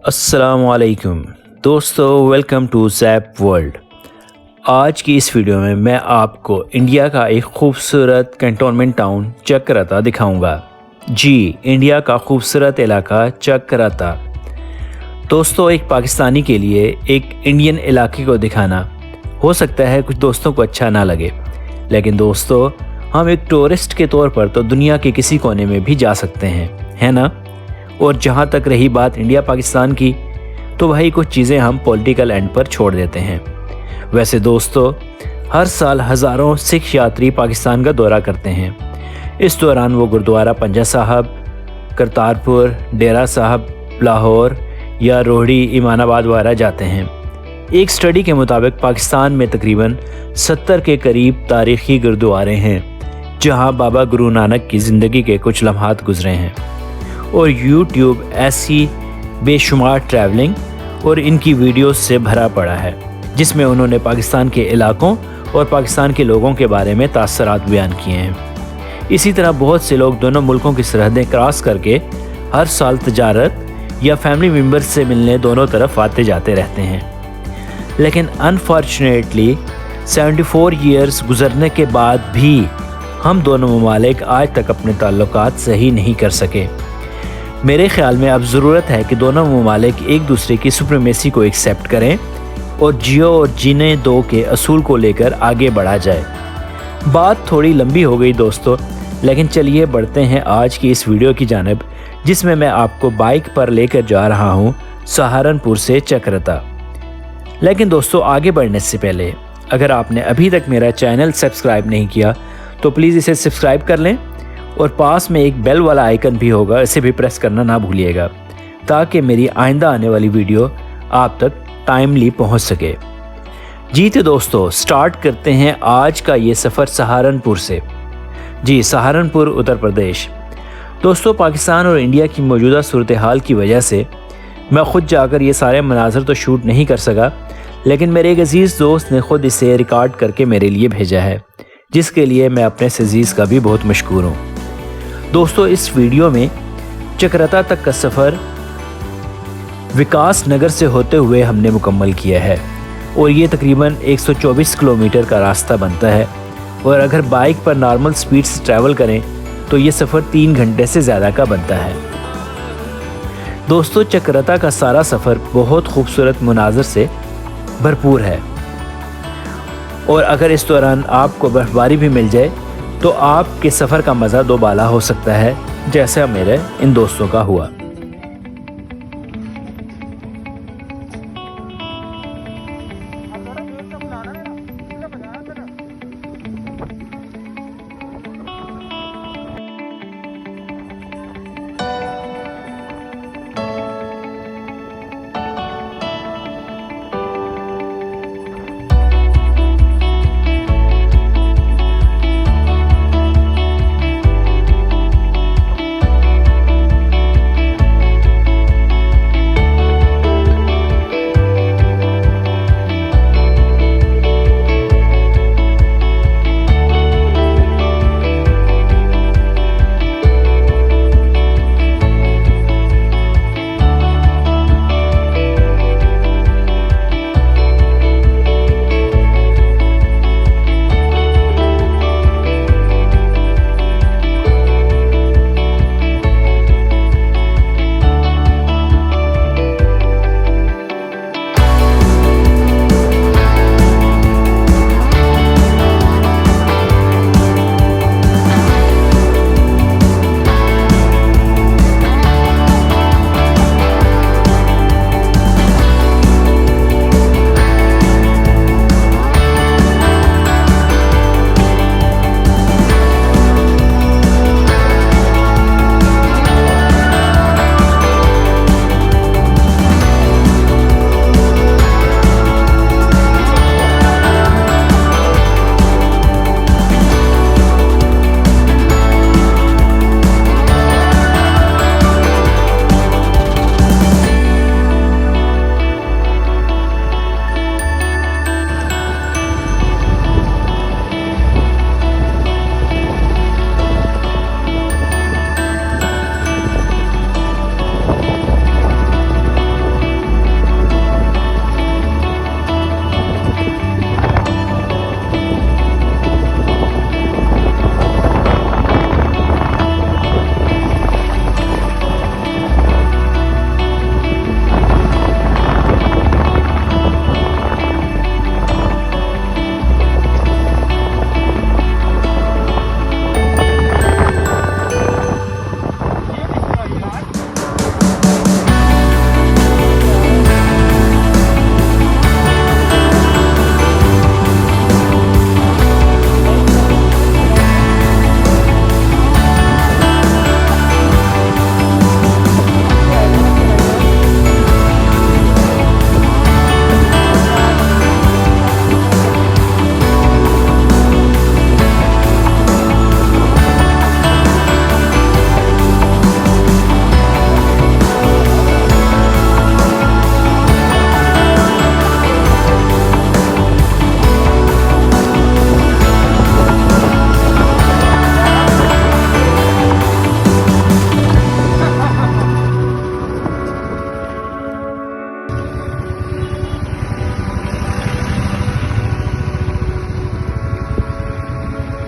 अस्सलामुअलैकुम दोस्तों, welcome to zap world. आज की इस वीडियो में मैं आपको इंडिया का एक खूबसूरत कैंटोनमेंट टाउन चक्राता दिखाऊंगा। जी, इंडिया का खूबसूरत इलाका चक्राता। दोस्तों, एक पाकिस्तानी के लिए एक इंडियन इलाके को दिखाना हो सकता है कुछ दोस्तों को अच्छा ना लगे, लेकिन दोस्तों हम एक टूरिस्ट के तौर पर तो दुनिया के किसी कोने में भी जा सकते हैं, है ना। और जहाँ तक रही बात इंडिया पाकिस्तान की, तो वही कुछ चीज़ें हम पॉलिटिकल एंड पर छोड़ देते हैं। वैसे दोस्तों, हर साल हज़ारों सिख यात्री पाकिस्तान का दौरा करते हैं। इस दौरान वो गुरुद्वारा पंजा साहब, करतारपुर, डेरा साहब, लाहौर या रोहड़ी, इमानाबाद वगैरह जाते हैं। एक स्टडी के मुताबिक पाकिस्तान में तकरीबन 70 के करीब तारीख़ी गुरुद्वारे हैं जहाँ बाबा गुरु नानक की ज़िंदगी के कुछ लम्हात गुजरे हैं। और YouTube ऐसी बेशुमार ट्रैवलिंग और इनकी वीडियोस से भरा पड़ा है जिसमें उन्होंने पाकिस्तान के इलाकों और पाकिस्तान के लोगों के बारे में तासरात बयान किए हैं। इसी तरह बहुत से लोग दोनों मुल्कों की सरहदें क्रॉस करके हर साल तजारत या फैमिली मेम्बर्स से मिलने दोनों तरफ आते जाते रहते हैं। लेकिन अनफॉर्चुनेटली 74 ईयर्स गुजरने के बाद भी हम दोनों ममालिक आज तक अपने ताल्लुकात सही नहीं कर सके। मेरे ख्याल में अब ज़रूरत है कि दोनों ममालिक एक दूसरे की सुप्रीमेसी को एक्सेप्ट करें और जियो और जीने दो के असूल को लेकर आगे बढ़ा जाए। बात थोड़ी लंबी हो गई दोस्तों, लेकिन चलिए बढ़ते हैं आज की इस वीडियो की जानिब, जिसमें मैं आपको बाइक पर लेकर जा रहा हूं सहारनपुर से चक्राता। लेकिन दोस्तों, आगे बढ़ने से पहले अगर आपने अभी तक मेरा चैनल सब्सक्राइब नहीं किया तो प्लीज़ इसे सब्सक्राइब कर लें और पास में एक बेल वाला आइकन भी होगा, इसे भी प्रेस करना ना भूलिएगा ताकि मेरी आइंदा आने वाली वीडियो आप तक टाइमली पहुंच सके। जी तो दोस्तों, स्टार्ट करते हैं आज का ये सफ़र सहारनपुर से। जी, सहारनपुर उत्तर प्रदेश। दोस्तों, पाकिस्तान और इंडिया की मौजूदा सूरत हाल की वजह से मैं ख़ुद जाकर ये सारे मनाज़र तो शूट नहीं कर सका, लेकिन मेरे एक अज़ीज़ दोस्त ने ख़ुद इसे रिकॉर्ड करके मेरे लिए भेजा है, जिसके लिए मैं अपने अज़ीज़ का भी बहुत मशकूर हूँ। दोस्तों, इस वीडियो में चक्राता तक का सफ़र विकास नगर से होते हुए हमने मुकम्मल किया है और ये तकरीबन 124 किलोमीटर का रास्ता बनता है। और अगर बाइक पर नॉर्मल स्पीड से ट्रैवल करें तो ये सफ़र 3 घंटे से ज़्यादा का बनता है। दोस्तों, चक्राता का सारा सफ़र बहुत खूबसूरत मनाज़र से भरपूर है और अगर इस दौरान आपको बर्फ़बारी भी मिल जाए तो आपके सफ़र का मज़ा दोबाला हो सकता है, जैसा मेरे इन दोस्तों का हुआ।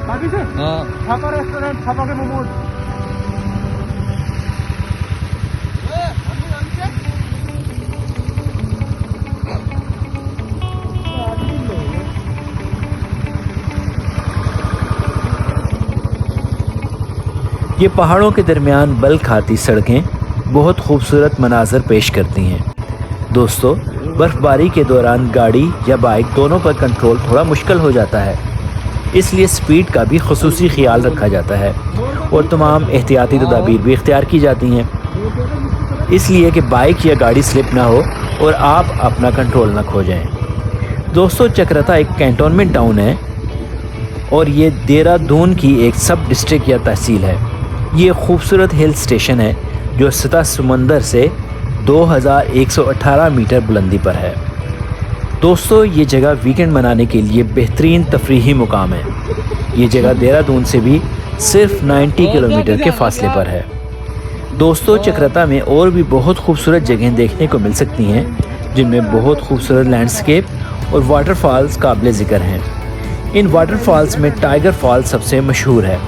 बाकी से हाँ छापा रेस्टोरेंट, छापा के मोमोज। ये पहाड़ों के दरमियान बल खाती सड़कें बहुत खूबसूरत मनाजर पेश करती हैं। दोस्तों, बर्फ़बारी के दौरान गाड़ी या बाइक दोनों पर कंट्रोल थोड़ा मुश्किल हो जाता है, इसलिए स्पीड का भी खुसूसी ख्याल रखा जाता है और तमाम एहतियाती तदाबीर भी इख्तियार की जाती हैं, इसलिए कि बाइक या गाड़ी स्लिप ना हो और आप अपना कंट्रोल ना खो जाएं। दोस्तों, चक्राता एक कैंटोनमेंट टाउन है और ये देहरादून की एक सब डिस्ट्रिक्ट या तहसील है। ये खूबसूरत हिल स्टेशन है जो सतह समंदर से 2118 मीटर बुलंदी पर है। दोस्तों, ये जगह वीकेंड मनाने के लिए बेहतरीन तफरीही मुकाम है। ये जगह देहरादून से भी सिर्फ 90 किलोमीटर के फासले पर है। दोस्तों, चक्राता में और भी बहुत खूबसूरत जगहें देखने को मिल सकती हैं, जिनमें बहुत खूबसूरत लैंडस्केप और वाटरफॉल्स काबिल ज़िक्र हैं। इन वाटरफॉल्स में टाइगर फॉल्स सबसे मशहूर है।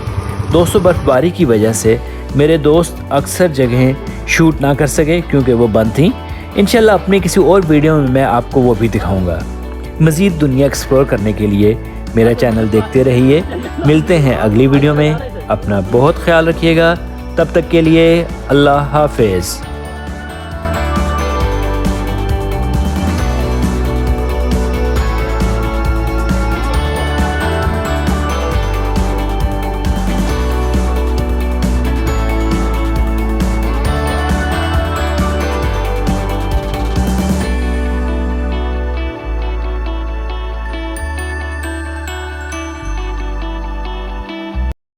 दोस्तों, बर्फ़बारी की वजह से मेरे दोस्त अक्सर जगहें शूट ना कर सके क्योंकि वो बंद थीं। इंशाल्लाह अपने किसी और वीडियो में मैं आपको वो भी दिखाऊंगा। मज़ीद दुनिया एक्सप्लोर करने के लिए मेरा चैनल देखते रहिए। मिलते हैं अगली वीडियो में। अपना बहुत ख्याल रखिएगा। तब तक के लिए अल्लाह हाफ़िज़।